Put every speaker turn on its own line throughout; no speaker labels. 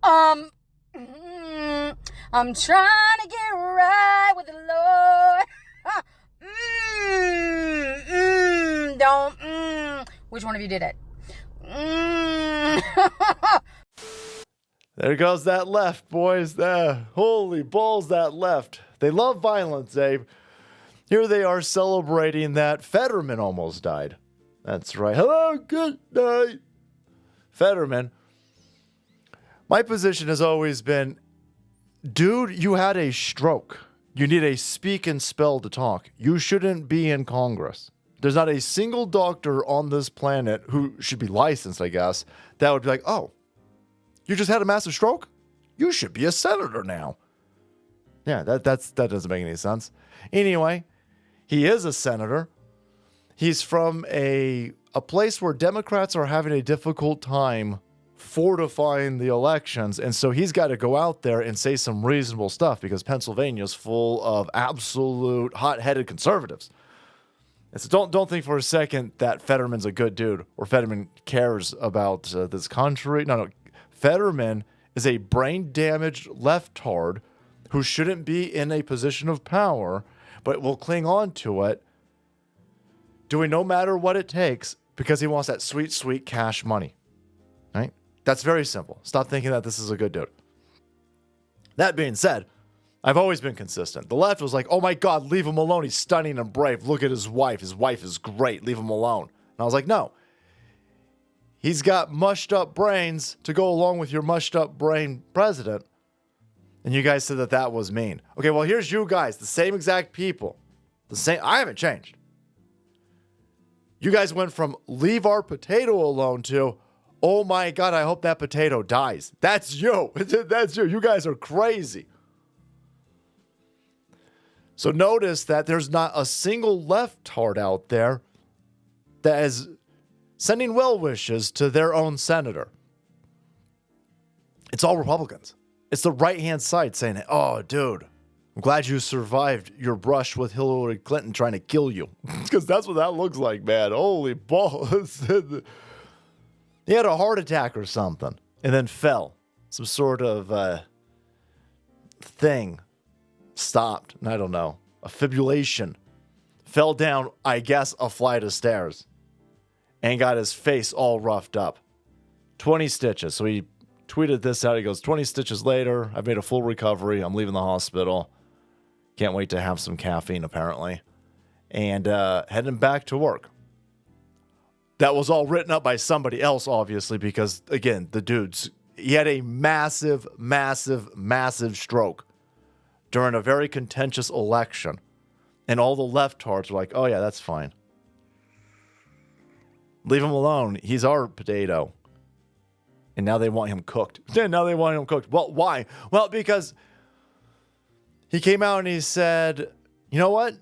I'm trying to get right with the Lord. Don't. Which one of you did it?
There goes that left, boys. Holy balls, that left. They love violence, Abe. Here they are celebrating that Fetterman almost died. That's right. Hello, good night. Fetterman. My position has always been, dude, you had a stroke. You need a speak and spell to talk. You shouldn't be in Congress. There's not a single doctor on this planet who should be licensed, I guess, that would be like, oh, you just had a massive stroke? You should be a senator now. Yeah, that doesn't make any sense. Anyway, he is a senator. He's from a place where Democrats are having a difficult time fortifying the elections, and so he's got to go out there and say some reasonable stuff because Pennsylvania is full of absolute hot-headed conservatives. And so don't think for a second that Fetterman's a good dude or Fetterman cares about this country. No. Fetterman is a brain-damaged leftard who shouldn't be in a position of power, but will cling on to it, doing no matter what it takes because he wants that sweet, sweet cash money. Right? That's very simple. Stop thinking that this is a good dude. That being said, I've always been consistent. The left was like, oh my God, leave him alone. He's stunning and brave. Look at his wife. His wife is great. Leave him alone. And I was like, no. He's got mushed up brains to go along with your mushed up brain president. And you guys said that was mean. Okay, well, here's you guys, the same exact people. I haven't changed. You guys went from leave our potato alone to, oh my God, I hope that potato dies. That's you. That's you. You guys are crazy. So notice that there's not a single leftard out there that is sending well wishes to their own senator. It's all Republicans. It's the right-hand side saying, oh, dude, I'm glad you survived your brush with Hillary Clinton trying to kill you. Because that's what that looks like, man. Holy balls. He had a heart attack or something and then fell. Some sort of thing stopped. I don't know. A fibrillation. Fell down, I guess, a flight of stairs. And got his face all roughed up. 20 stitches. So he tweeted this out. He goes, 20 stitches later, I've made a full recovery. I'm leaving the hospital. Can't wait to have some caffeine, apparently. And heading back to work. That was all written up by somebody else, obviously, because, again, he had a massive, massive, massive stroke during a very contentious election. And all the leftards were like, oh, yeah, that's fine. Leave him alone. He's our potato. And now they want him cooked. Well, why? Well, because he came out and he said, you know what?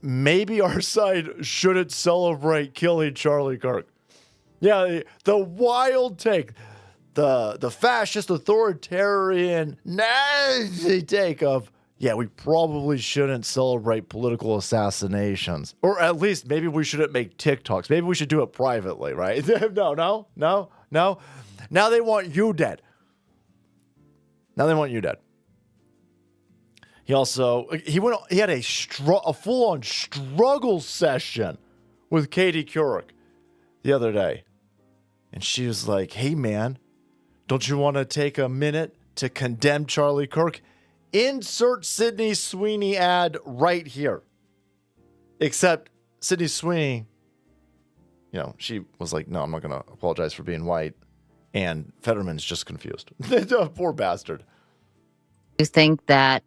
Maybe our side shouldn't celebrate killing Charlie Kirk. Yeah, the wild take. The fascist, authoritarian, nasty take of, yeah, we probably shouldn't celebrate political assassinations. Or at least maybe we shouldn't make TikToks. Maybe we should do it privately, right? No. Now they want you dead. He had a full-on struggle session with Katie Couric the other day. And she was like, hey, man, don't you want to take a minute to condemn Charlie Kirk? Insert Sydney Sweeney ad right here. Except Sydney Sweeney, she was like, no, I'm not going to apologize for being white. And Fetterman's just confused. Poor bastard.
Do you think that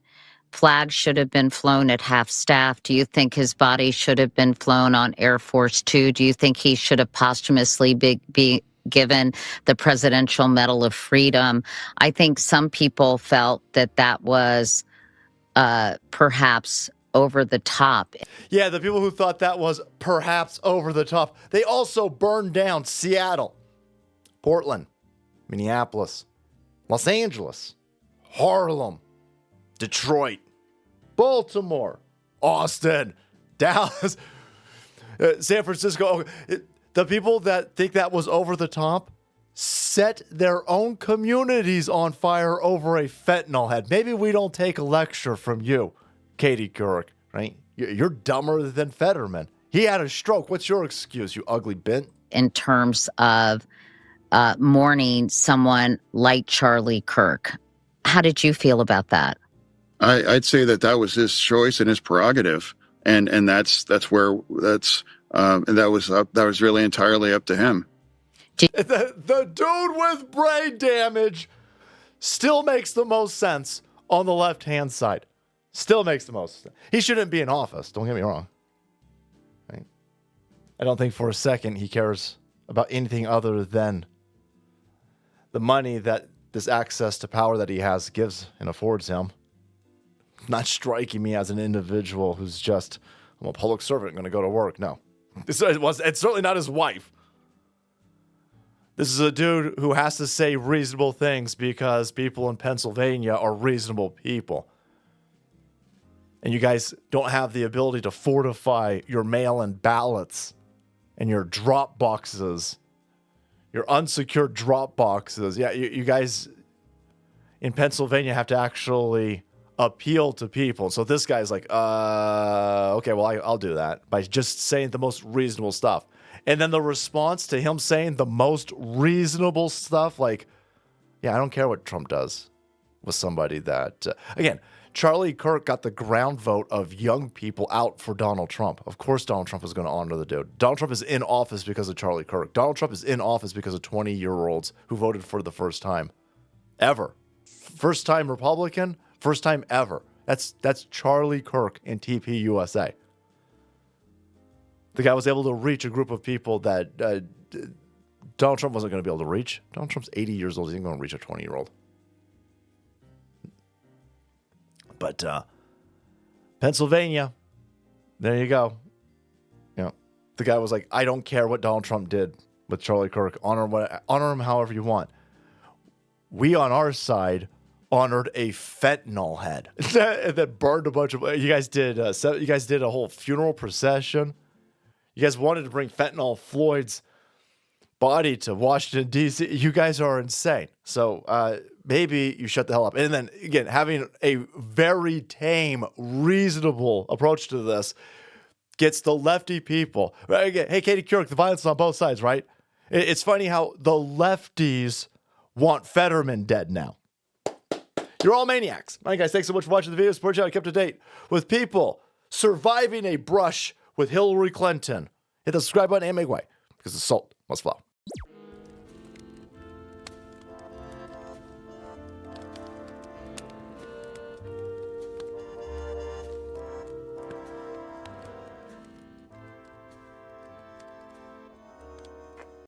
flags should have been flown at half staff? Do you think his body should have been flown on Air Force Two? Do you think he should have posthumously be given the Presidential Medal of Freedom? I think some people felt that was perhaps over the top.
Yeah, the people who thought that was perhaps over the top. They also burned down Seattle, Portland, Minneapolis, Los Angeles, Harlem, Detroit, Baltimore, Austin, Dallas, San Francisco. The people that think that was over the top set their own communities on fire over a fentanyl head. Maybe we don't take a lecture from you, Katie Couric, right? You're dumber than Fetterman. He had a stroke. What's your excuse, you ugly bint?
In terms of mourning someone like Charlie Kirk. How did you feel about that?
I'd say that was his choice and his prerogative, and that was really entirely up to him.
The dude with brain damage still makes the most sense on the left-hand side. Still makes the most sense. He shouldn't be in office, don't get me wrong. Right? I don't think for a second he cares about anything other than the money that this access to power that he has gives and affords him. Not striking me as an individual who's just, I'm a public servant, going to go to work. No. It's certainly not his wife. This is a dude who has to say reasonable things because people in Pennsylvania are reasonable people. And you guys don't have the ability to fortify your mail-in ballots and your drop boxes, your unsecured drop boxes. Yeah, you guys in Pennsylvania have to actually appeal to people. So this guy's like, okay, well, I'll do that by just saying the most reasonable stuff. And then the response to him saying the most reasonable stuff, like, yeah, I don't care what Trump does with somebody that, again, Charlie Kirk got the ground vote of young people out for Donald Trump. Of course Donald Trump is going to honor the dude. Donald Trump is in office because of Charlie Kirk. Donald Trump is in office because of 20-year-olds who voted for the first time ever. First time Republican, first time ever. That's Charlie Kirk in TP USA. The guy was able to reach a group of people that Donald Trump wasn't going to be able to reach. Donald Trump's 80 years old. He's not going to reach a 20-year-old. But Pennsylvania, there you go. You know, the guy was like, I don't care what Donald Trump did with Charlie Kirk. Honor him however you want. We on our side honored a fentanyl head that burned a bunch of. You guys did a whole funeral procession. You guys wanted to bring fentanyl Floyd's body to Washington, D.C. You guys are insane. So maybe you shut the hell up. And then, again, having a very tame, reasonable approach to this gets the lefty people. Right? Again, hey, Katie Couric, the violence is on both sides, right? It's funny how the lefties want Fetterman dead now. You're all maniacs. All right, guys, thanks so much for watching the video. Support channel kept up to date with people surviving a brush with Hillary Clinton. Hit the subscribe button and make way because the salt must flow.